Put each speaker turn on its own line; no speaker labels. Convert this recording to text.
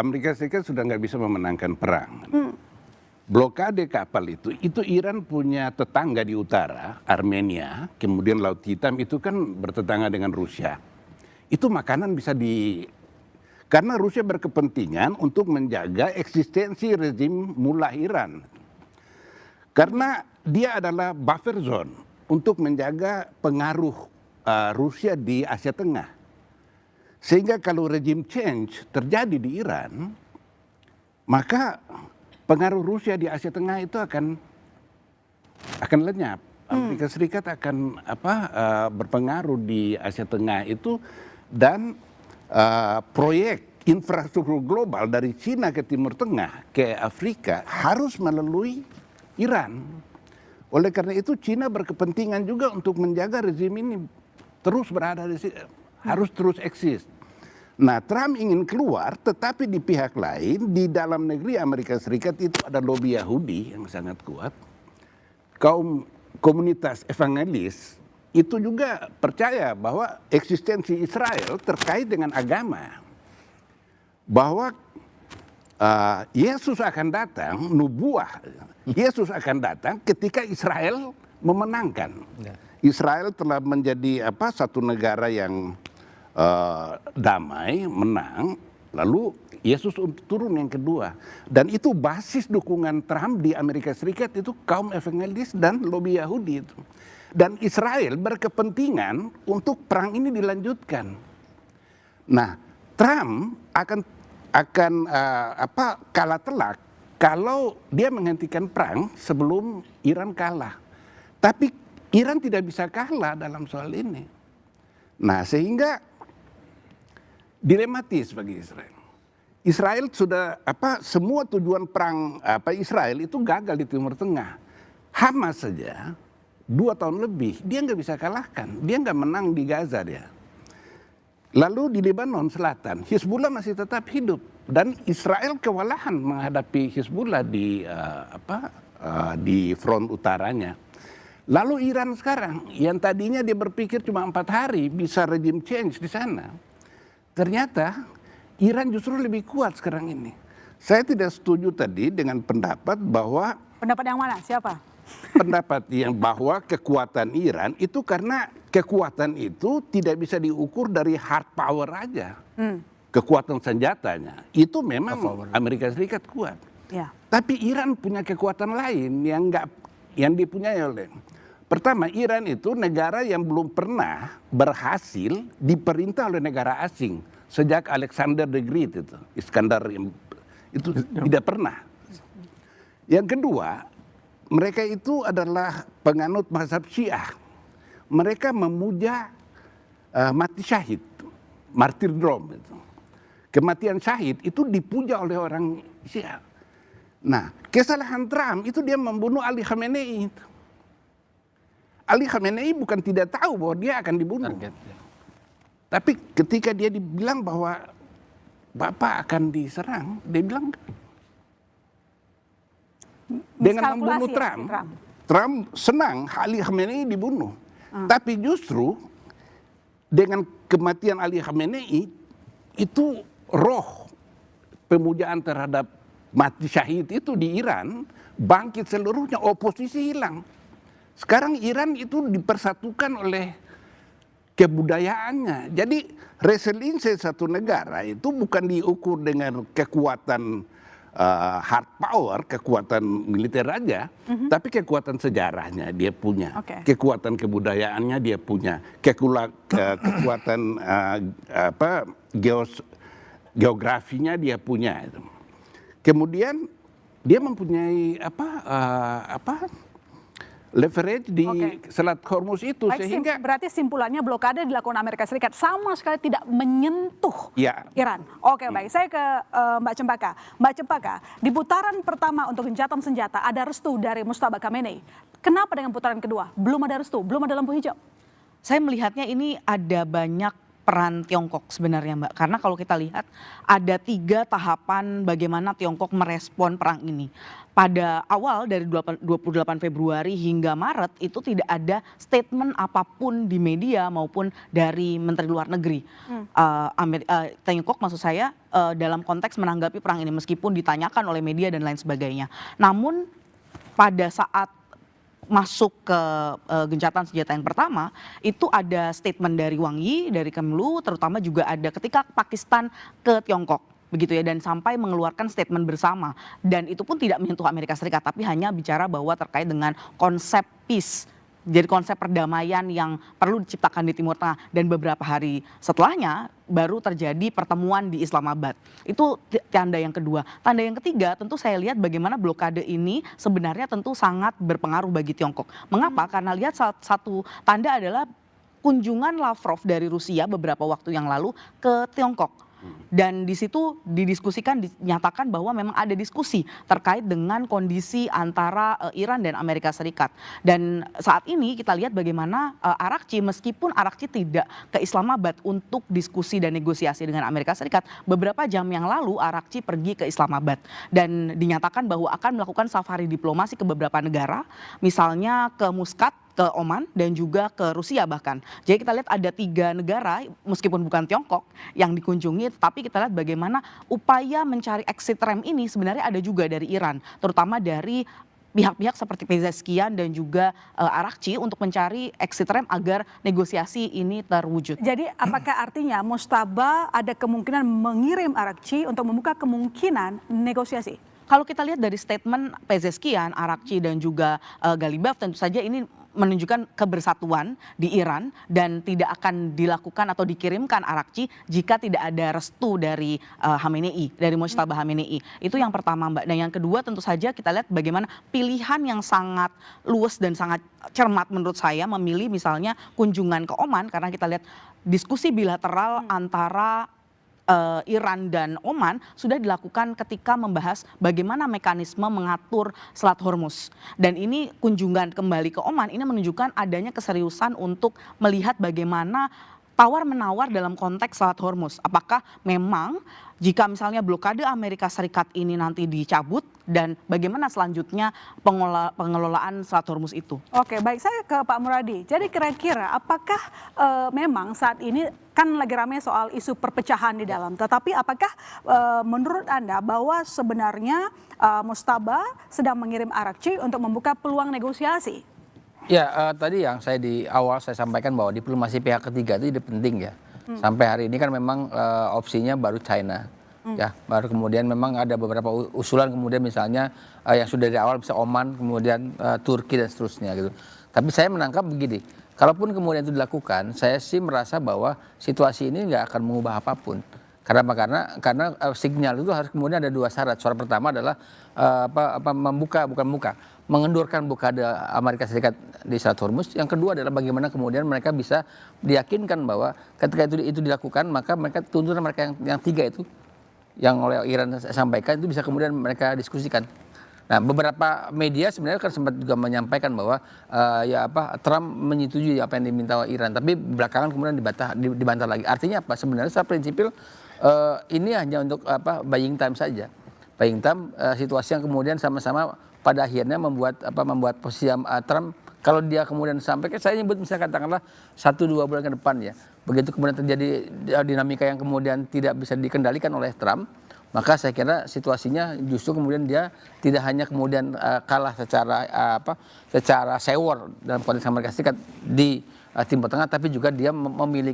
Amerika Serikat sudah nggak bisa memenangkan perang. Blokade kapal itu Iran punya tetangga di utara, Armenia, kemudian Laut Hitam itu kan bertetangga dengan Rusia. Itu makanan bisa karena Rusia berkepentingan untuk menjaga eksistensi rezim Mullah Iran. Karena dia adalah buffer zone untuk menjaga pengaruh Rusia di Asia Tengah. Sehingga kalau regime change terjadi di Iran, maka pengaruh Rusia di Asia Tengah itu akan lenyap. Amerika Serikat akan berpengaruh di Asia Tengah itu, dan proyek infrastruktur global dari Cina ke Timur Tengah ke Afrika harus melalui Iran. Oleh karena itu Cina berkepentingan juga untuk menjaga rezim ini terus berada di sini, harus terus eksis. Nah, Trump ingin keluar, tetapi di pihak lain, di dalam negeri Amerika Serikat itu ada lobby Yahudi yang sangat kuat. Kaum komunitas evangelis itu juga percaya bahwa eksistensi Israel terkait dengan agama. Bahwa Yesus akan datang, nubuah Yesus akan datang ketika Israel memenangkan. Israel telah menjadi satu negara yang damai, menang, lalu Yesus turun yang kedua. Dan itu basis dukungan Trump di Amerika Serikat itu kaum evangelis dan lobby Yahudi itu. Dan Israel berkepentingan untuk perang ini dilanjutkan. Nah, Trump akan kalah telak kalau dia menghentikan perang sebelum Iran kalah. Tapi Iran tidak bisa kalah dalam soal ini. Nah, sehingga dilematis bagi Israel. Israel sudah semua tujuan perang Israel itu gagal di Timur Tengah. Hamas saja 2 tahun lebih dia nggak bisa kalahkan, dia nggak menang di Gaza dia. Lalu di Lebanon Selatan Hizbullah masih tetap hidup dan Israel kewalahan menghadapi Hizbullah di front utaranya. Lalu Iran sekarang yang tadinya dia berpikir cuma 4 hari bisa regime change di sana. Ternyata Iran justru lebih kuat sekarang ini. Saya tidak setuju tadi dengan pendapat bahwa...
Pendapat yang mana? Siapa?
Pendapat yang bahwa kekuatan Iran itu karena kekuatan itu tidak bisa diukur dari hard power aja. Kekuatan senjatanya. Itu memang Amerika Serikat kuat.
Ya.
Tapi Iran punya kekuatan lain yang dipunyai oleh... Pertama, Iran itu negara yang belum pernah berhasil diperintah oleh negara asing sejak Alexander the Great itu, Iskandar itu tidak pernah. Yang kedua, mereka itu adalah penganut mazhab Syiah. Mereka memuja mati syahid, martyrdom itu. Kematian syahid itu dipuja oleh orang Syiah. Nah, kesalahan Trump itu dia membunuh Ali Khamenei itu. Ali Khamenei bukan tidak tahu bahwa dia akan dibunuh. Tapi ketika dia dibilang bahwa Bapak akan diserang, dia bilang dengan membunuh Trump senang Ali Khamenei dibunuh. Tapi justru dengan kematian Ali Khamenei itu roh pemujaan terhadap mati syahid itu di Iran bangkit seluruhnya, oposisi hilang. Sekarang Iran itu dipersatukan oleh kebudayaannya. Jadi resiliensi satu negara itu bukan diukur dengan kekuatan hard power, kekuatan militer aja, tapi kekuatan sejarahnya dia punya, kekuatan kebudayaannya dia punya, kekuatan geografinya dia punya. Kemudian dia mempunyai leverage di Selat Hormuz itu.
Baik,
sehingga
berarti simpulannya blokade dilakukan Amerika Serikat sama sekali tidak menyentuh Iran. Oke, baik. Saya ke Mbak Cempaka. Mbak Cempaka, di putaran pertama untuk gencatan senjata ada restu dari Mujtaba Khamenei. Kenapa dengan putaran kedua belum ada restu, belum ada lampu hijau?
Saya melihatnya ini ada banyak peran Tiongkok sebenarnya Mbak. Karena kalau kita lihat ada 3 tahapan bagaimana Tiongkok merespon perang ini. Pada awal dari 28 Februari hingga Maret itu tidak ada statement apapun di media maupun dari Menteri Luar Negeri. Tiongkok maksud saya dalam konteks menanggapi perang ini meskipun ditanyakan oleh media dan lain sebagainya. Namun pada saat masuk ke gencatan senjata yang pertama itu ada statement dari Wang Yi, dari Kemlu, terutama juga ada ketika Pakistan ke Tiongkok begitu ya, dan sampai mengeluarkan statement bersama, dan itu pun tidak menyentuh Amerika Serikat tapi hanya bicara bahwa terkait dengan konsep peace. Jadi konsep perdamaian yang perlu diciptakan di Timur Tengah, dan beberapa hari setelahnya baru terjadi pertemuan di Islamabad. Itu tanda yang kedua. Tanda yang ketiga tentu saya lihat bagaimana blokade ini sebenarnya tentu sangat berpengaruh bagi Tiongkok. Mengapa? Karena lihat satu tanda adalah kunjungan Lavrov dari Rusia beberapa waktu yang lalu ke Tiongkok. Dan di situ didiskusikan, dinyatakan bahwa memang ada diskusi terkait dengan kondisi antara Iran dan Amerika Serikat. Dan saat ini kita lihat bagaimana Arakci, meskipun Arakci tidak ke Islamabad untuk diskusi dan negosiasi dengan Amerika Serikat, beberapa jam yang lalu Arakci pergi ke Islamabad dan dinyatakan bahwa akan melakukan safari diplomasi ke beberapa negara, misalnya ke Muscat, ke Oman, dan juga ke Rusia bahkan. Jadi kita lihat ada 3 negara meskipun bukan Tiongkok yang dikunjungi, tapi kita lihat bagaimana upaya mencari exit ramp ini sebenarnya ada juga dari Iran, terutama dari pihak-pihak seperti Pezeshkian dan juga Arakci untuk mencari exit ramp agar negosiasi ini terwujud.
Jadi apakah artinya Mujtaba ada kemungkinan mengirim Arakci untuk membuka kemungkinan negosiasi?
Kalau kita lihat dari statement Pezeshkian, Arakci dan juga Galibaf, tentu saja ini menunjukkan kebersatuan di Iran dan tidak akan dilakukan atau dikirimkan Arakci jika tidak ada restu dari Khamenei, dari Mujtaba Khamenei. Itu yang pertama Mbak. Dan yang kedua tentu saja kita lihat bagaimana pilihan yang sangat luas dan sangat cermat menurut saya memilih misalnya kunjungan ke Oman, karena kita lihat diskusi bilateral antara Iran dan Oman sudah dilakukan ketika membahas bagaimana mekanisme mengatur Selat Hormuz. Dan ini kunjungan kembali ke Oman ini menunjukkan adanya keseriusan untuk melihat bagaimana tawar-menawar dalam konteks Selat Hormuz. Apakah memang jika misalnya blokade Amerika Serikat ini nanti dicabut, dan bagaimana selanjutnya pengelolaan Selat Hormuz itu?
Oke, baik, saya ke Pak Muradi. Jadi kira-kira apakah memang saat ini kan lagi ramai soal isu perpecahan di dalam, tetapi apakah menurut Anda bahwa sebenarnya Mujtaba sedang mengirim Arakci untuk membuka peluang negosiasi?
Ya, tadi yang saya di awal saya sampaikan bahwa diplomasi pihak ketiga itu penting ya. Sampai hari ini kan memang opsinya baru China. Ya, baru kemudian memang ada beberapa usulan kemudian misalnya yang sudah dari awal bisa Oman, kemudian Turki dan seterusnya gitu. Tapi saya menangkap begini, kalaupun kemudian itu dilakukan, saya sih merasa bahwa situasi ini nggak akan mengubah apapun. Karena sinyal itu harus kemudian ada 2 syarat. Syarat pertama adalah mengendurkan blokade Amerika Serikat di Selat Hormuz. Yang kedua adalah bagaimana kemudian mereka bisa diyakinkan bahwa ketika itu dilakukan, maka mereka tuntutan mereka yang 3 itu yang oleh Iran sampaikan itu bisa kemudian mereka diskusikan. Nah, beberapa media sebenarnya kan sempat juga menyampaikan bahwa Trump menyetujui apa yang diminta oleh Iran, tapi belakangan kemudian dibantah lagi. Artinya apa? Sebenarnya secara prinsipil ini hanya untuk buying time saja. Buying time, situasi yang kemudian sama-sama pada akhirnya membuat posisi Trump, kalau dia kemudian sampaikan, saya nyebut misalnya katakanlah 1-2 bulan ke depan ya, begitu kemudian terjadi dinamika yang kemudian tidak bisa dikendalikan oleh Trump, maka saya kira situasinya justru kemudian dia tidak hanya kemudian kalah secara sewor dalam konteks Amerika Serikat di Timur Tengah, tapi juga dia memiliki